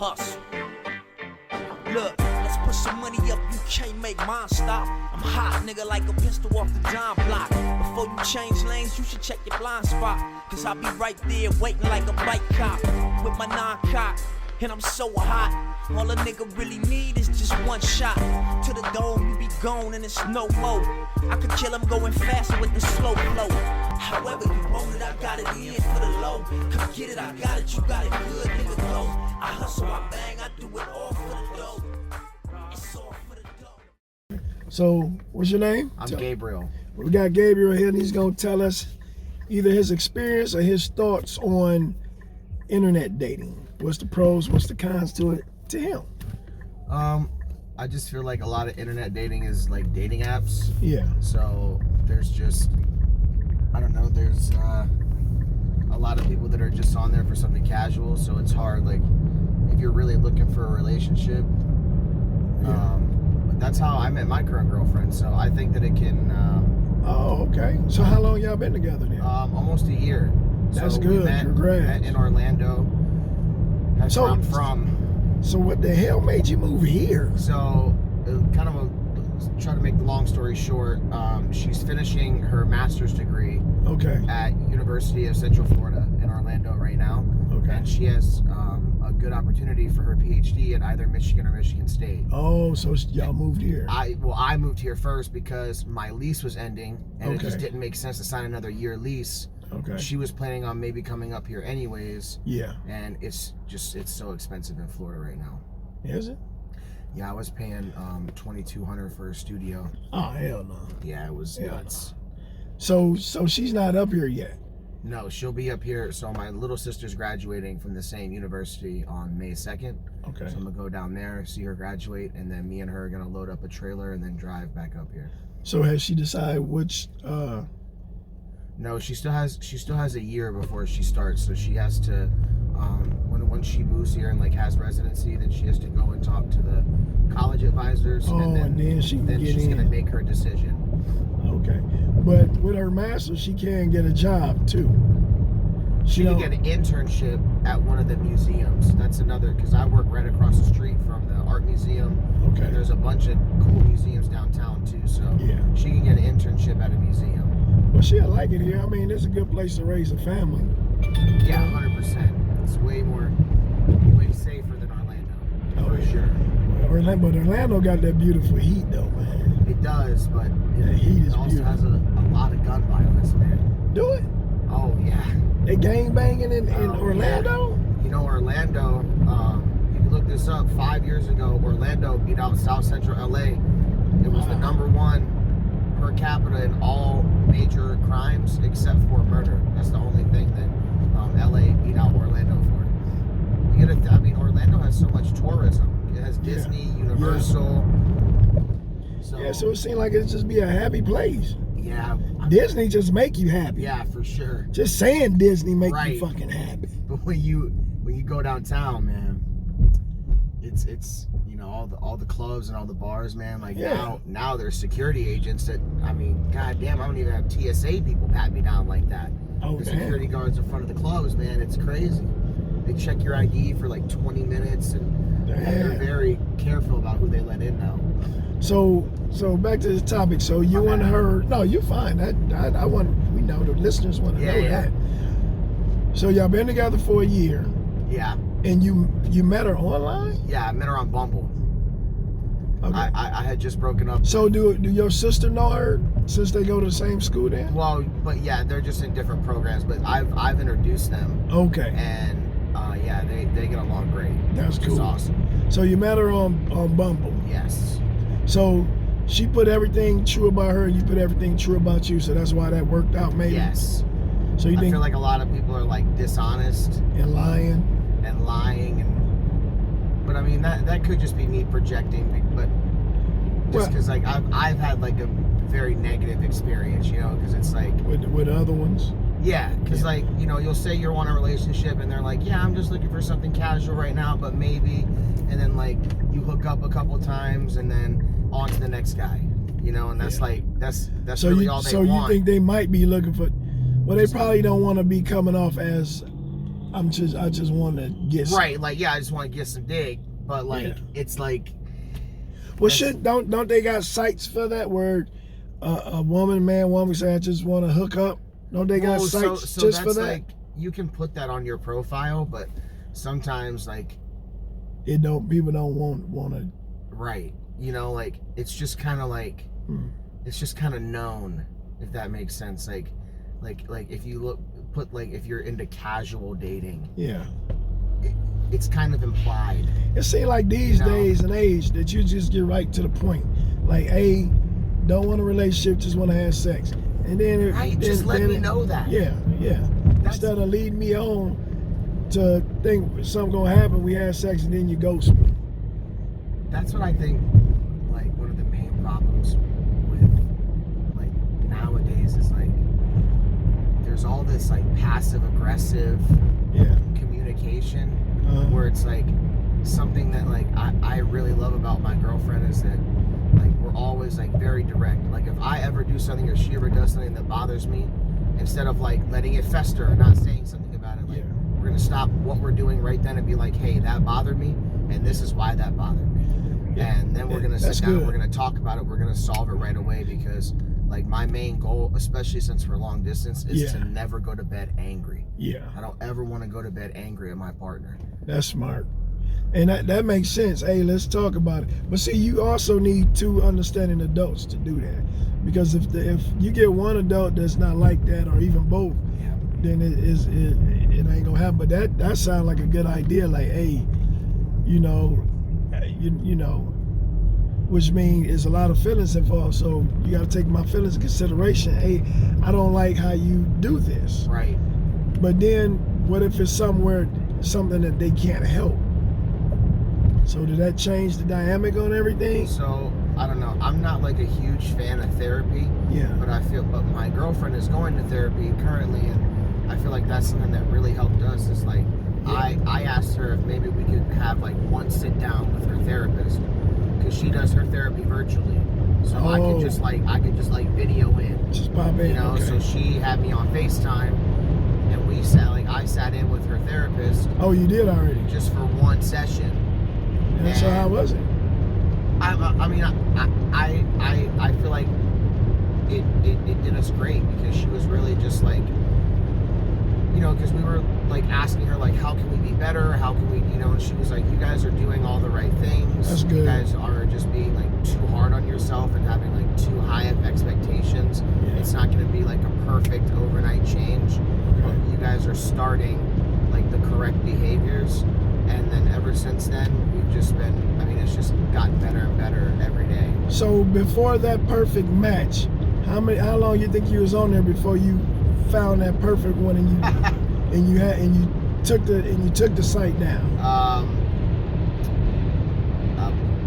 hustle. Look, let's put some money up, you can't make mine stop. I'm hot, nigga, like a pistol off the dime block. Before you change lanes, you should check your blind spot. Cause I'll be right there waiting like a bike cop with my non-cock. And I'm so hot, all a nigga really need is just one shot. To the dome, you be gone and it's no more. I could kill him going faster with the slow flow. However you want it, I got it in for the low. Come get it, I got it, you got it good, nigga, go. I hustle, I bang, I do it all for the dough. It's all for the dough. So, what's your name? I'm Gabriel. We got Gabriel here, and he's gonna tell us either his experience or his thoughts on internet dating. What's the pros, what's the cons to it, to him? I just feel like a lot of internet dating is like dating apps. Yeah. So there's just, I don't know, there's a lot of people that are just on there for something casual. So it's hard, like, if you're really looking for a relationship. Yeah. But that's how I met my current girlfriend. So I think that it can. Oh, okay. So how long y'all been together then? Almost a year. That's so good. We met Congrats. in Orlando. That's where I'm from. So what the hell made you move here? So, kind of try to make the long story short, she's finishing her master's degree at University of Central Florida in Orlando right now. Okay. And she has a good opportunity for her PhD at either Michigan or Michigan State. Oh, so y'all moved here. I moved here first because my lease was ending and it just didn't make sense to sign another year lease. Okay. She was planning on maybe coming up here anyways. Yeah. And it's so expensive in Florida right now. Is it? Yeah, I was paying $2,200 for a studio. Oh, hell no. Yeah, it was nuts. So she's not up here yet? No, she'll be up here. So my little sister's graduating from the same university on May 2nd. Okay. So I'm going to go down there, see her graduate, and then me and her are going to load up a trailer and then drive back up here. So has she decided which... No, she still has a year before she starts, so she has to when she moves here and like has residency, then she has to go and talk to the college advisors, and then she's gonna make her decision. Okay, but with her master's, she can get a job too. She can get an internship at one of the museums. That's another, because I work right across the street from the art museum. Okay. And there's a bunch of cool museums downtown too, so she can get an internship at a museum. Well, she'll like it here. I mean, it's a good place to raise a family. Yeah, 100%. It's way safer than Orlando. For sure. But Orlando got that beautiful heat though, man. It does, but it also has a lot of gun violence, man. Do it? Oh, yeah. They gang banging in Orlando? Yeah. You know, Orlando, you can look this up, 5 years ago, Orlando beat out South Central LA. It was the #1 per capita in all major crimes except for murder. That's the only thing that LA beat out Orlando for. Orlando has so much tourism. It has Disney, Universal. So it seems like it'd just be a happy place. Yeah. Disney just make you happy. Yeah, for sure. Just saying Disney make you fucking happy. But when you go downtown, man, it's you know, all the clubs and all the bars, man. Like now there's security agents that, I mean, goddamn, I don't even have TSA people pat me down like that. The security guards in front of the clubs, man, it's crazy. They check your ID for like 20 minutes, and they're very careful about who they let in now. So back to the topic. So you and her, no, you're fine. I want, we know the listeners want to know that. So y'all been together for a year. Yeah. And you met her online? Yeah, I met her on Bumble. Okay. I had just broken up. So do your sister know her since they go to the same school then? Well, but yeah, they're just in different programs. But I've introduced them. Okay. And yeah, they get along great. That's cool. It's awesome. So you met her on Bumble. Yes. So she put everything true about her, and you put everything true about you. So that's why that worked out, maybe. Yes. So you think? I feel like a lot of people are like dishonest and lying. But I mean that could just be me projecting, but just because like I've had like a very negative experience, you know, because it's like with other ones. Yeah, because like, you know, you'll say you want a relationship and they're like, yeah, I'm just looking for something casual right now, but maybe, and then like you hook up a couple times and then on to the next guy, you know, and that's like that's so really all they want. So you think they might be looking for? Well, they probably don't want to be coming off as I just want to get some. Right, like, yeah, I just want to get some dig, but like, it's like, well, don't they got sites for that where a woman say I just want to hook up? Don't they got sites so just for that's that? like, you can put that on your profile, but sometimes like people don't want to. Right, you know, like it's just kind of like it's just kind of known, if that makes sense. Like if you if you're into casual dating, it's kind of implied. It seems like these days and age that you just get right to the point. Like, hey, don't want a relationship, just want to have sex. And then just let me know that. Yeah. Instead of leading me on to think something gonna happen, we have sex and then you ghost me. That's what I think. Like, one of the main problems with like nowadays is like there's all this like passive aggressive communication where it's like something that like I really love about my girlfriend is that like we're always like very direct. Like if I ever do something or she ever does something that bothers me, instead of like letting it fester or not saying something about it, like we're gonna stop what we're doing right then and be like, hey, that bothered me and this is why that bothered me. And then we're gonna sit down, we're gonna talk about it, we're gonna solve it right away, because like my main goal, especially since we're long distance, is to never go to bed angry. I don't ever want to go to bed angry at my partner. That's smart. And that makes sense. Hey, let's talk about it. But see, you also need two understanding adults to do that. Because if you get one adult that's not like that, or even both, then it ain't gonna happen. But that sounds like a good idea. Like, hey, you know, which means there's a lot of feelings involved. So you got to take my feelings into consideration. Hey, I don't like how you do this. Right. But then, what if it's something that they can't help? So did that change the dynamic on everything? So I don't know. I'm not like a huge fan of therapy. But my girlfriend is going to therapy currently, and I feel like that's something that really helped us. Is like I asked her if maybe we could have like one sit down with her therapist, because she does her therapy virtually. So I could just like video in. Just pop in. You know, so she had me on FaceTime, and I sat in with her therapist. Oh, you did already? Just for one session. And so how was it? I feel like it did us great, because she was really just like, you know, because we were like asking her like, how can we be better? How can we, you know, and she was like, you guys are doing all the right things. That's good. You guys are just being like too hard on yourself and having like too high of expectations. It's not going to be like a perfect overnight change. But you guys are starting like the correct behaviors. And then ever since then, we've just been, I mean, it's just gotten better and better every day. So before that perfect match, how long you think you was on there before you found that perfect one and you took the site down?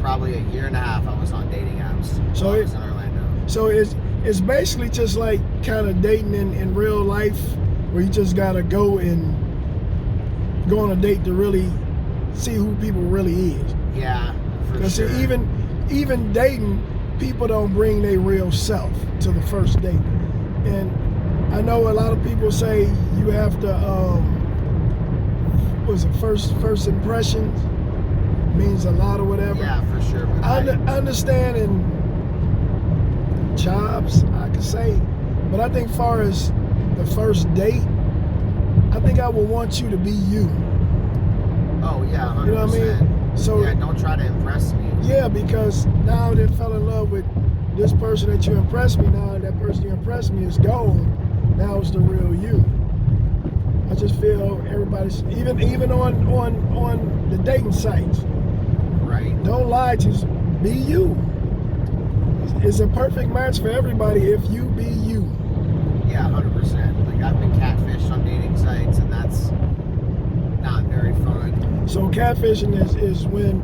Probably a year and a half I was on dating apps. So I was in Orlando. So it's basically just like kind of dating in real life, where you just gotta go on a date to really see who people really is. Yeah, for Because sure. even dating, people don't bring their real self to the first date. And I know a lot of people say you have to, first impressions means a lot or whatever. Yeah, for sure. But I understand in jobs, I could say, but I think far as the first date, I think I would want you to be you. Oh yeah, 100%. You know what I mean? So yeah, don't try to impress me. Yeah, because now they fell in love with this person that you impressed me. Now that person you impressed me is gone. Now it's the real you. I just feel everybody's even on the dating sites. Right. Don't lie, just be you. It's a perfect match for everybody if you be you. Yeah, 100%. Like I've been catfished on dating sites, and that's not very fun. So catfishing is when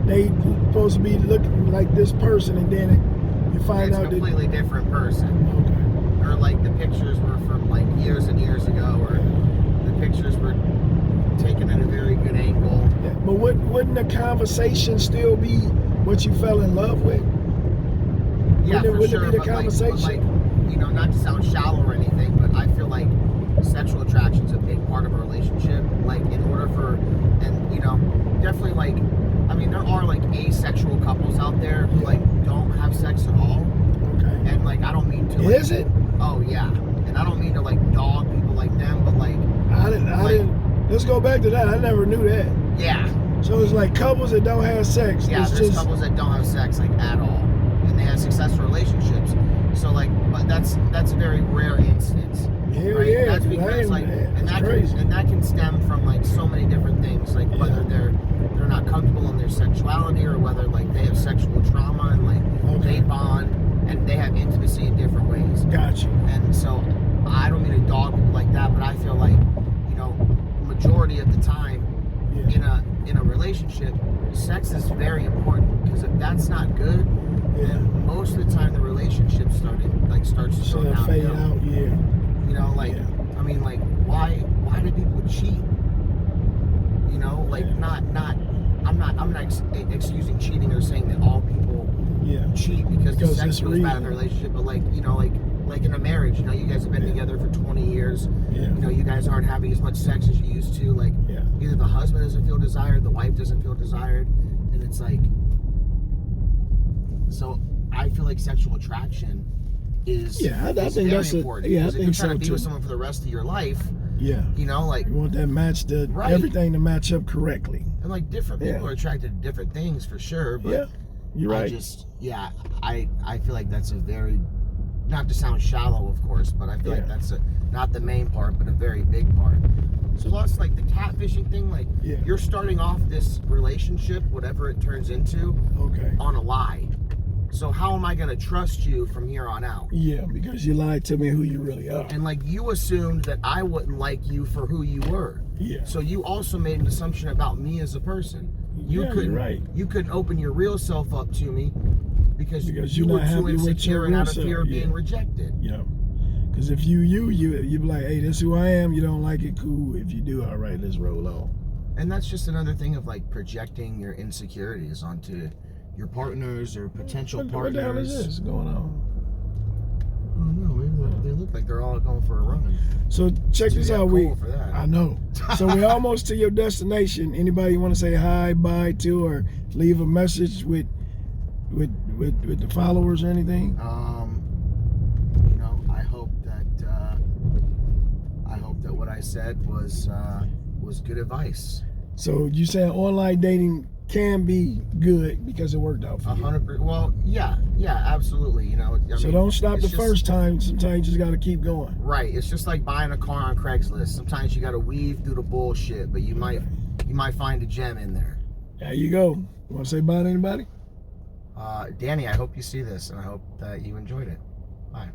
they supposed to be looking like this person, and then you find out it's a completely different person. Okay. Or like the pictures were from like years and years ago, or the pictures were taken at a very good angle. Yeah, but wouldn't the conversation still be what you fell in love with? Yeah, wouldn't sure. it be the conversation? Like, you know, not to sound shallow or anything, but I feel like sexual attraction is a big part of a relationship. let's go back to that. I never knew that. Yeah. So it's like couples that don't have sex. Yeah, it's there's just, couples that don't have sex like at all, and they have successful relationships. So like, but that's a very rare instance. Hell right? yeah. That's because like, and that can stem from like so many different things, like whether they're not comfortable in their sexuality, or whether like they have sexual trauma and like they bond and they have intimacy in different ways. Gotcha. And so I don't mean to dog people like that, but I feel like, you know, majority of the time in a relationship, sex is very important, because if that's not good, then most of the time the relationship starts to go downhill. Fade out, You know, like I mean, like why do people cheat? You know, like I'm not excusing cheating or saying that all people cheat because the sex goes bad in the relationship, but like, you know, like in a marriage, you know, you guys have been together for 20 years. You know, you guys aren't having as much sex as you used to. Like, either the husband doesn't feel desired, the wife doesn't feel desired, and it's like, so I feel like sexual attraction is I think very that's important. I Because if you're think trying so to be too. with someone for the rest of your life, you know, like, you want that match to everything to match up correctly. And like different people are attracted to different things for sure, but you're right. I feel like that's a very, not to sound shallow, of course, but I feel like that's not the main part, but a very big part. So plus, like the catfishing thing, like you're starting off this relationship, whatever it turns into, on a lie. So how am I going to trust you from here on out? Yeah, because you lied to me who you really are. And like you assumed that I wouldn't like you for who you were. Yeah. So you also made an assumption about me as a person. You couldn't open your real self up to me because you were too insecure and out of fear of being rejected. Yeah. Because if you'd be like, hey, this is who I am. You don't like it, cool. If you do, all right, let's roll on. And that's just another thing of like projecting your insecurities onto your partners or potential partners. What the hell is this going on? I don't know. Maybe they look like they're all going for a run. So check this out. I know. So we're almost to your destination. Anybody you want to say hi, bye to, or leave a message with the followers or anything? You know, I hope that what I said was good advice. So you saying online dating can be good because it worked out for you? 100%. Well, yeah, absolutely. You know, so don't stop the first time. Sometimes you just got to keep going. Right. It's just like buying a car on Craigslist. Sometimes you got to weave through the bullshit, but you might find a gem in there. There you go. You want to say bye to anybody? Danny, I hope you see this, and I hope that you enjoyed it. Bye.